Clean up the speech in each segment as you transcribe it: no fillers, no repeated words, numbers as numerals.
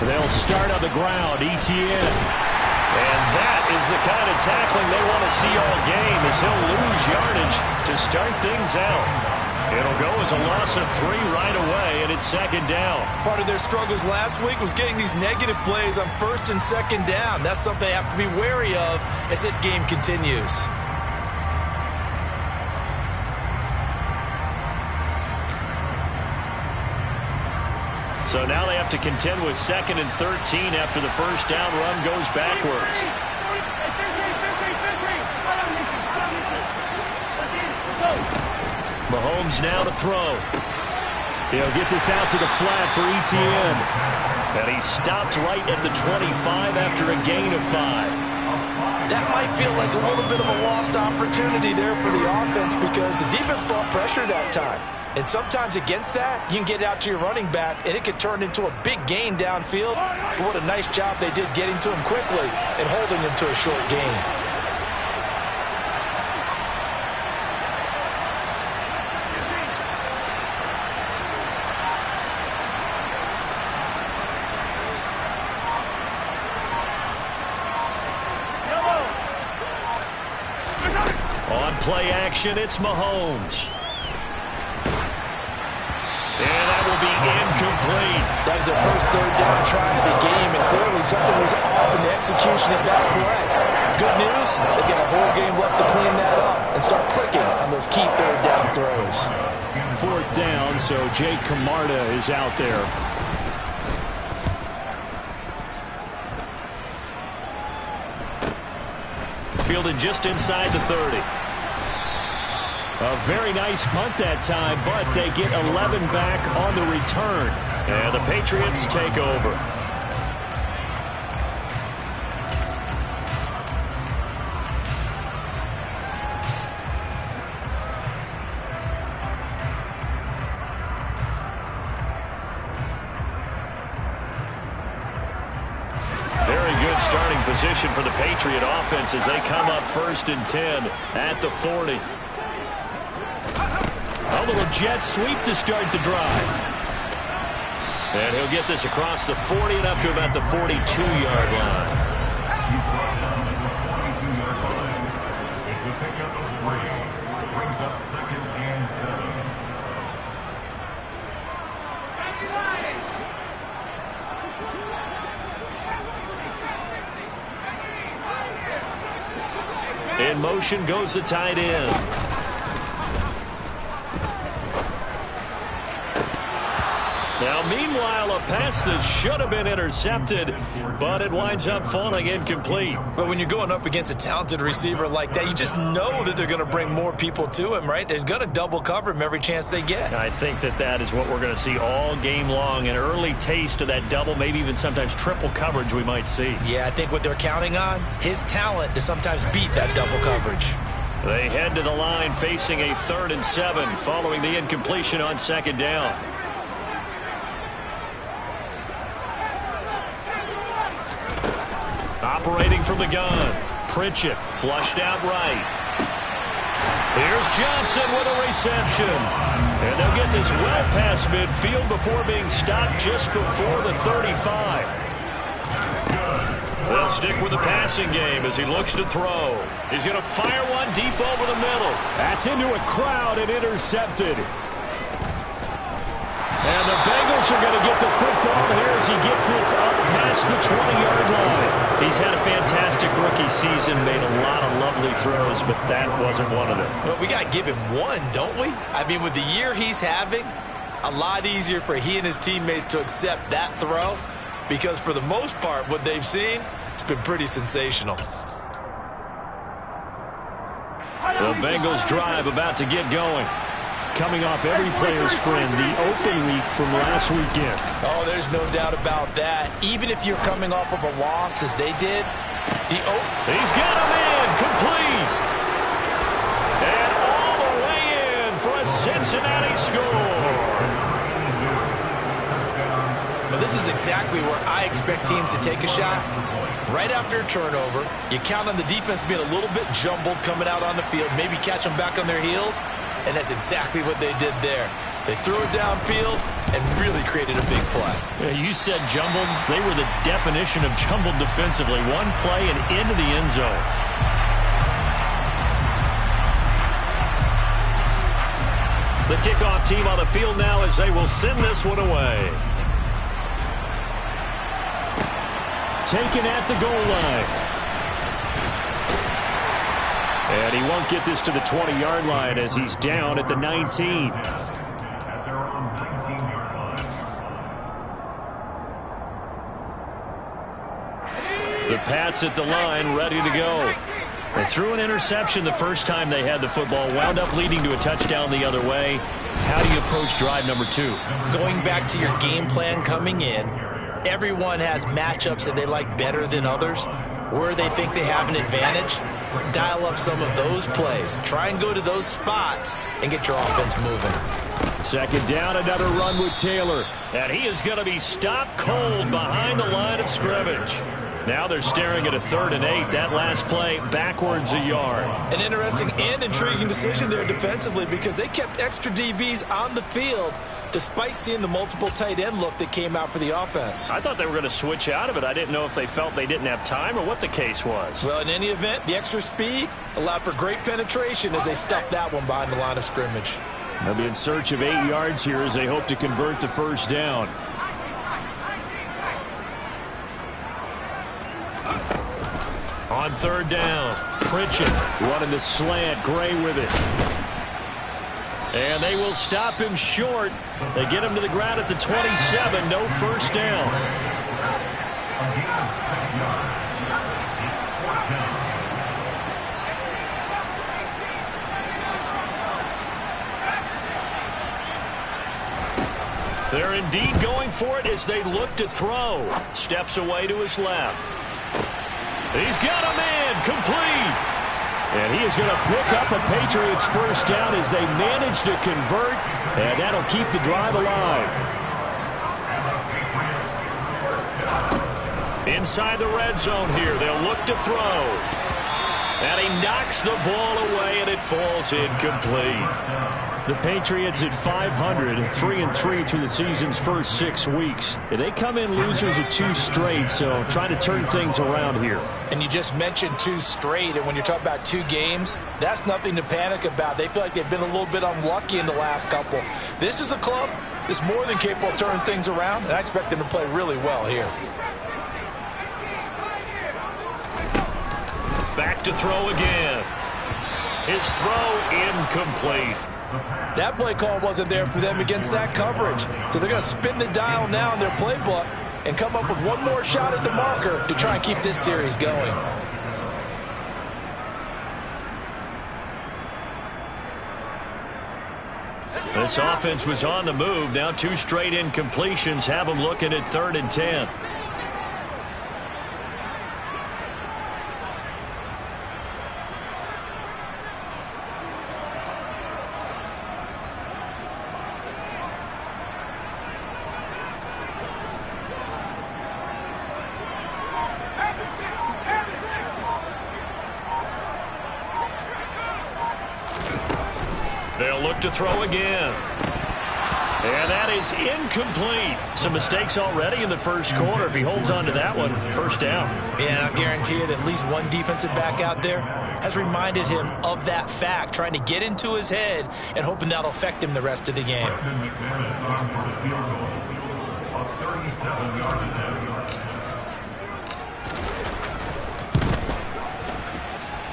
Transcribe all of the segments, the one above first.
They'll start on the ground. ETN. And that is the kind of tackling they want to see all game, as he'll lose yardage to start things out. It'll go as a loss of 3 right away, and it's second down. Part of their struggles last week was getting these negative plays on first and second down. That's something they have to be wary of as this game continues. So now they have to contend with 2nd and 13 after the first down run goes backwards. Mahomes now to throw. He'll get this out to the flat for ETN. And he stopped right at the 25 after a gain of 5. That might feel like a little bit of a lost opportunity there for the offense because the defense brought pressure that time. And sometimes against that, you can get out to your running back, and it could turn into a big gain downfield. But what a nice job they did getting to him quickly and holding him to a short gain. On play action, it's Mahomes. And that will be incomplete. That was their first third down try of the game, and clearly something was off in the execution of that play. Good news, they've got a whole game left to clean that up and start clicking on those key third down throws. 4th down, so Jake Camarda is out there. Fielded just inside the 30. A very nice punt that time, but they get 11 back on the return. And the Patriots take over. Very good starting position for the Patriot offense as they come up 1st and 10 at the 40. A little jet sweep to start the drive. And he'll get this across the 40 and up to about the 42-yard line. It's the pickup of 3. Brings up 2nd and 7. In motion goes the tight end. Now, meanwhile, a pass that should have been intercepted, but it winds up falling incomplete. But when you're going up against a talented receiver like that, you just know that they're going to bring more people to him, right? They're going to double cover him every chance they get. I think that is what we're going to see all game long, an early taste of that double, maybe even sometimes triple coverage we might see. Yeah, I think what they're counting on, his talent to sometimes beat that double coverage. They head to the line facing a 3rd and 7 following the incompletion on 2nd down. Operating from the gun. Pritchett flushed out right. Here's Johnson with a reception. And they'll get this well past midfield before being stopped just before the 35. They'll stick with the passing game as he looks to throw. He's going to fire one deep over the middle. That's into a crowd and intercepted. And the Bengals are going to get the football here as he gets this up past the 20-yard line. He's had a fantastic rookie season, made a lot of lovely throws, but that wasn't one of them. Well, we got to give him one, don't we? I mean, with the year he's having, a lot easier for he and his teammates to accept that throw because for the most part, what they've seen, it's been pretty sensational. The Bengals drive about to get going. Coming off every player's friend, the open week from last weekend. Oh, there's no doubt about that. Even if you're coming off of a loss as they did, he's got him in, complete. And all the way in for a Cincinnati score. Well, this is exactly where I expect teams to take a shot. Right after a turnover, you count on the defense being a little bit jumbled coming out on the field, maybe catch them back on their heels. And that's exactly what they did there. They threw it downfield and really created a big play. Yeah, you said jumbled. They were the definition of jumbled defensively. One play and into the end zone. The kickoff team on the field now as they will send this one away. Taken at the goal line. And he won't get this to the 20-yard line as he's down at the 19. The Pats at the line, ready to go. They threw an interception the first time they had the football, wound up leading to a touchdown the other way. How do you approach drive number 2? Going back to your game plan coming in, everyone has matchups that they like better than others. Where they think they have an advantage, dial up some of those plays. Try and go to those spots and get your offense moving. Second down, another run with Taylor. And he is going to be stopped cold behind the line of scrimmage. Now they're staring at a 3rd and 8. That last play backwards a yard. An interesting and intriguing decision there defensively because they kept extra DBs on the field despite seeing the multiple tight end look that came out for the offense. I thought they were going to switch out of it. I didn't know if they felt they didn't have time or what the case was. Well, in any event, the extra speed allowed for great penetration as they stuffed that one behind the line of scrimmage. They'll be in search of 8 yards here as they hope to convert the first down. On 3rd down, Pritchett running the slant, Gray with it. And they will stop him short. They get him to the ground at the 27, no first down. They're indeed going for it as they look to throw. Steps away to his left. He's got a man, complete. And he is going to pick up a Patriots first down as they manage to convert, and that'll keep the drive alive. Inside the red zone here, they'll look to throw. And he knocks the ball away, and it falls incomplete. The Patriots at 500, 3-3 through the season's first 6 weeks. They come in losers of 2 straight, so trying to turn things around here. And you just mentioned 2 straight, and when you're talking about 2 games, that's nothing to panic about. They feel like they've been a little bit unlucky in the last couple. This is a club that's more than capable of turning things around, and I expect them to play really well here. Back to throw again. His throw incomplete. That play call wasn't there for them against that coverage. So they're going to spin the dial now in their playbook and come up with one more shot at the marker to try and keep this series going. This offense was on the move. Now 2 straight incompletions have them looking at 3rd and 10. They'll look to throw again. And that is incomplete. Some mistakes already in the first quarter. If he holds on to that one, first down. Yeah, and I'll guarantee you that at least one defensive back out there has reminded him of that fact, trying to get into his head and hoping that'll affect him the rest of the game.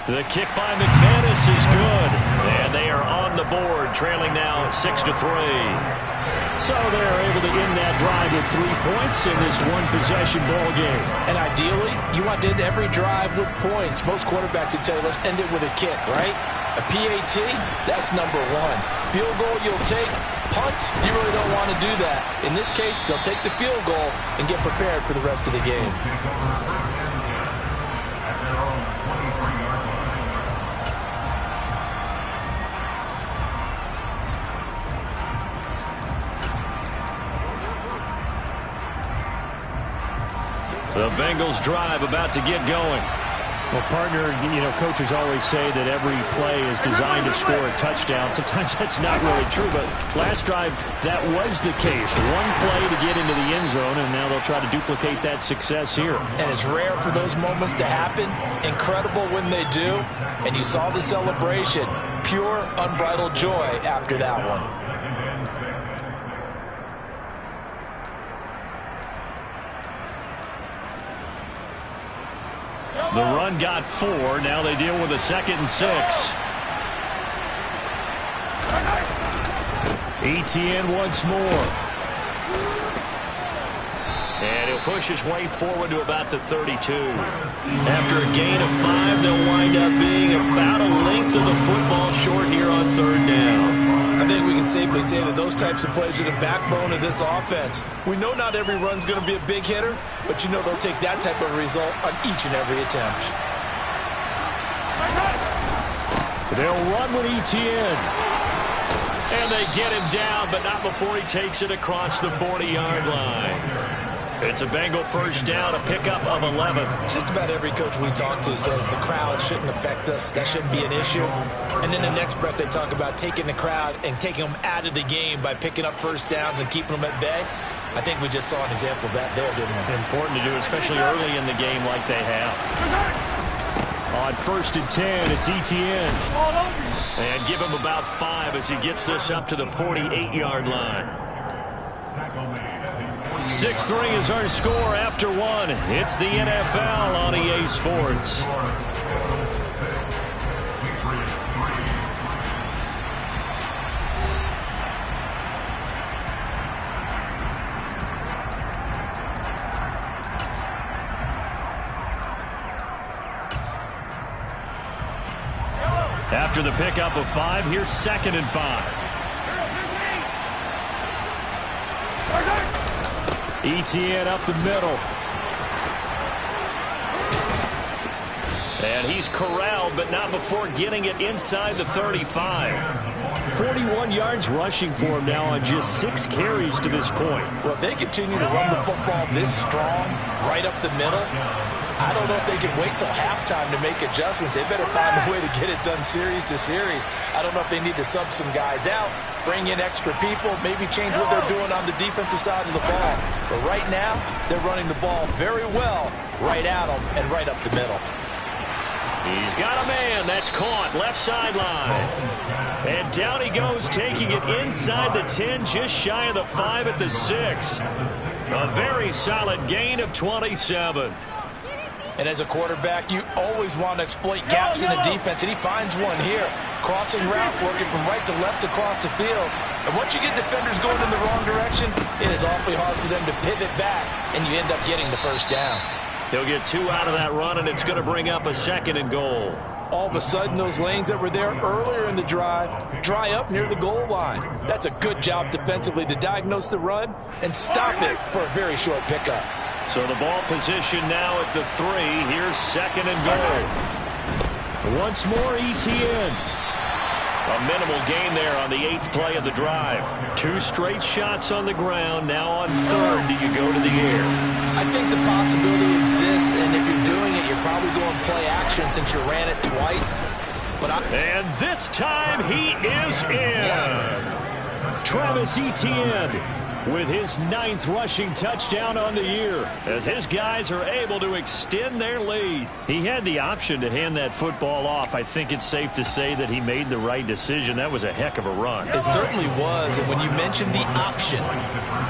The kick by McManus is good. And they are on the board, trailing now 6-3. So they're able to end that drive with 3 points in this one-possession ball game. And ideally, you want to end every drive with points. Most quarterbacks would tell you, let's end it with a kick, right? A PAT, that's number 1. Field goal you'll take. Punts, you really don't want to do that. In this case, they'll take the field goal and get prepared for the rest of the game. The Bengals drive about to get going. Well, partner, coaches always say that every play is designed to score a touchdown. Sometimes that's not really true, but last drive, that was the case. One play to get into the end zone, and now they'll try to duplicate that success here. And it's rare for those moments to happen. Incredible when they do. And you saw the celebration. Pure, unbridled joy after that one. The run got 4. Now they deal with a 2nd and 6. Etienne once more. And he'll push his way forward to about the 32. After a gain of 5, they'll wind up being about a length of the football short here on 3rd down. I think we can safely say that those types of plays are the backbone of this offense. We know not every run's going to be a big hitter, but you know they'll take that type of result on each and every attempt. They'll run with Etienne. And they get him down, but not before he takes it across the 40-yard line. It's a Bengal first down, a pickup of 11. Just about every coach we talk to says the crowd shouldn't affect us. That shouldn't be an issue. And then the next breath they talk about taking the crowd and taking them out of the game by picking up first downs and keeping them at bay. I think we just saw an example of that there, didn't we? Important to do, especially early in the game like they have. On 1st and 10, it's Etienne. And give him about 5 as he gets this up to the 48-yard line. 6-3 is our score after 1. It's the NFL on EA Sports. After the pickup of 5, here's 2nd and 5. Etienne up the middle. And he's corralled, but not before getting it inside the 35. 41 yards rushing for him now on just 6 carries to this point. Well, if they continue to run the football this strong, right up the middle, I don't know if they can wait till halftime to make adjustments. They better find a way to get it done series to series. I don't know if they need to sub some guys out, bring in extra people, maybe change what they're doing on the defensive side of the ball. But right now, they're running the ball very well right at them and right up the middle. He's got a man. That's caught. Left sideline. And down he goes, taking it inside the 10, just shy of the 5 at the 6. A very solid gain of 27. And as a quarterback, you always want to exploit gaps in the defense, and he finds one here. Crossing route, working from right to left across the field. And once you get defenders going in the wrong direction, it is awfully hard for them to pivot back, and you end up getting the first down. He'll get 2 out of that run, and it's going to bring up a 2nd and goal. All of a sudden, those lanes that were there earlier in the drive dry up near the goal line. That's a good job defensively to diagnose the run and stop it for a very short pickup. So the ball position now at the 3. Here's 2nd and goal. Once more, Etienne. A minimal gain there on the 8th play of the drive. 2 straight shots on the ground. Now on 3rd, do you go to the air? I think the possibility exists, and if you're doing it, you're probably going play action since you ran it twice. And this time he is in. Yes. Travis Etienne with his 9th rushing touchdown on the year, as his guys are able to extend their lead. He had the option to hand that football off. I think it's safe to say that he made the right decision. That was a heck of a run. It certainly was, and when you mention the option,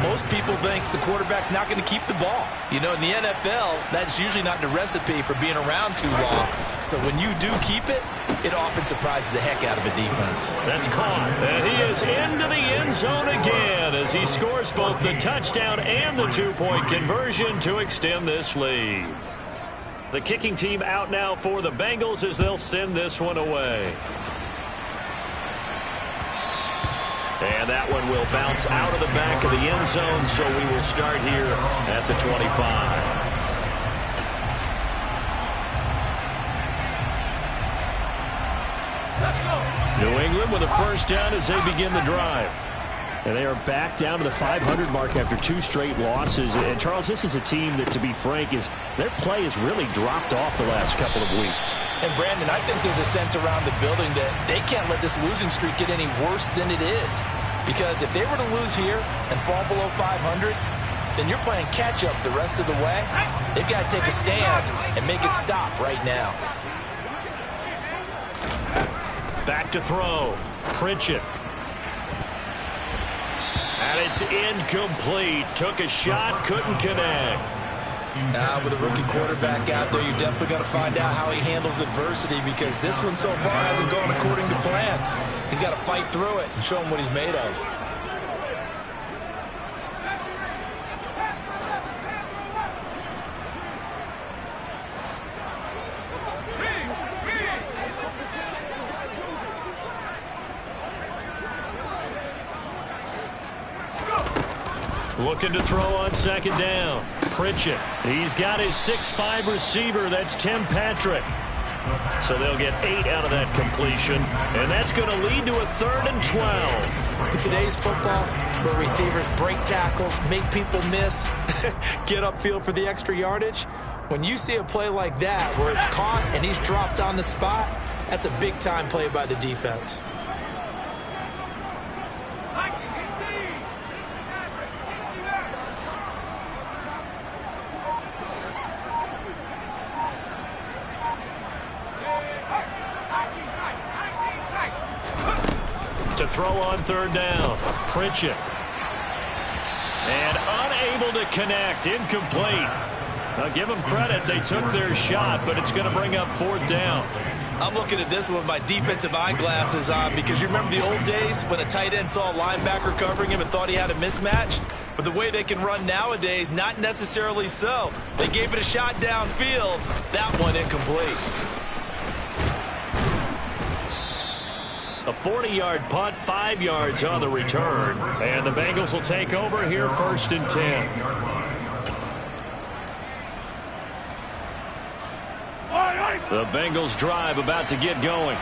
most people think the quarterback's not going to keep the ball. You know, in the NFL, that's usually not the recipe for being around too long. So when you do keep it, it often surprises the heck out of a defense. That's caught, and he is into the end zone again as he scores both the touchdown and the 2-point conversion to extend this lead. The kicking team out now for the Bengals as they'll send this one away. And that one will bounce out of the back of the end zone, so we will start here at the 25. New England with a first down as they begin the drive. And they are back down to the 500 mark after 2 straight losses. And, Charles, this is a team that, to be frank, their play has really dropped off the last couple of weeks. And, Brandon, I think there's a sense around the building that they can't let this losing streak get any worse than it is. Because if they were to lose here and fall below 500, then you're playing catch-up the rest of the way. They've got to take a stand and make it stop right now. Back to throw. Pritchett. And it's incomplete. Took a shot, couldn't connect. With a rookie quarterback out there, you're definitely going to find out how he handles adversity, because this one so far hasn't gone according to plan. He's got to fight through it and show him what he's made of. Looking to throw on second down. Pritchett. He's got his 6'5" receiver. That's Tim Patrick. So they'll get 8 out of that completion. And that's going to lead to a 3rd and 12. In today's football, where receivers break tackles, make people miss, get upfield for the extra yardage, when you see a play like that where it's caught and he's dropped on the spot, that's a big-time play by the defense. To throw on 3rd down. Pritchett. And unable to connect. Incomplete. Now give them credit. They took their shot, but it's going to bring up 4th down. I'm looking at this one with my defensive eyeglasses on, because you remember the old days when a tight end saw a linebacker covering him and thought he had a mismatch? But the way they can run nowadays, not necessarily so. They gave it a shot downfield. That one incomplete. A 40-yard punt, 5 yards on the return. And the Bengals will take over here 1st and 10. The Bengals drive about to get going.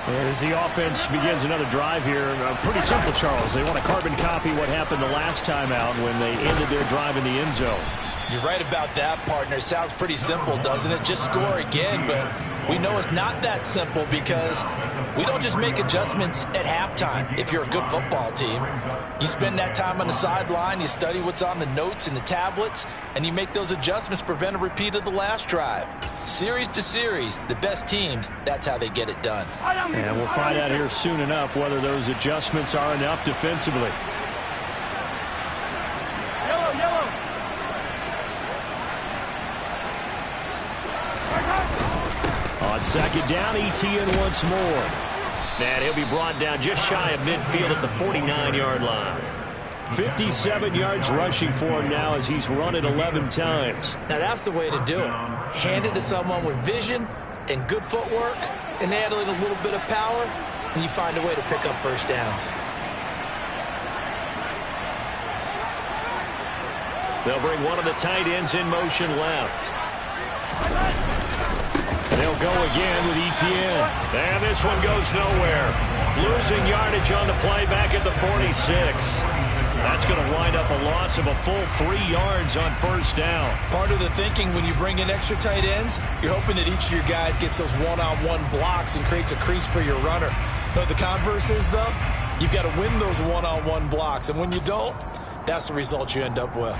As the offense begins another drive here, pretty simple, Charles. They want to carbon copy what happened the last time out when they ended their drive in the end zone. You're right about that, partner. Sounds pretty simple, doesn't it? Just score again, but we know it's not that simple, because we don't just make adjustments at halftime. If you're a good football team, you spend that time on the sideline, you study what's on the notes and the tablets, and you make those adjustments to prevent a repeat of the last drive. Series to series, the best teams, that's how they get it done. And we'll find out here soon enough whether those adjustments are enough defensively. On second down, ETN once more. And he'll be brought down just shy of midfield at the 49-yard line. 57 yards rushing for him now as he's run it 11 times. Now that's the way to do it. Hand it to someone with vision and good footwork, and add in a little bit of power, and you find a way to pick up first downs. They'll bring one of the tight ends in motion left. They'll go again with ETN. And this one goes nowhere. Losing yardage on the play back at the 46. That's going to wind up a loss of a full 3 yards on first down. Part of the thinking when you bring in extra tight ends, you're hoping that each of your guys gets those one-on-one blocks and creates a crease for your runner. You know what the converse is, though? You've got to win those one-on-one blocks. And when you don't, that's the result you end up with.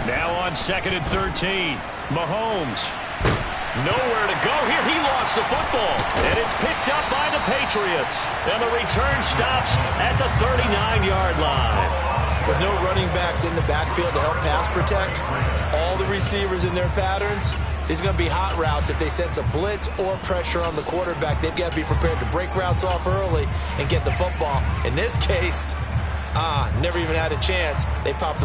Now on 2nd and 13. Mahomes. Nowhere to go here. He lost the football. And it's picked up by the Patriots. And the return stops at the 39-yard line. With no running backs in the backfield to help pass protect, all the receivers in their patterns, these are going to be hot routes. If they sense a blitz or pressure on the quarterback, they've got to be prepared to break routes off early and get the football. In this case, never even had a chance. They popped the ball.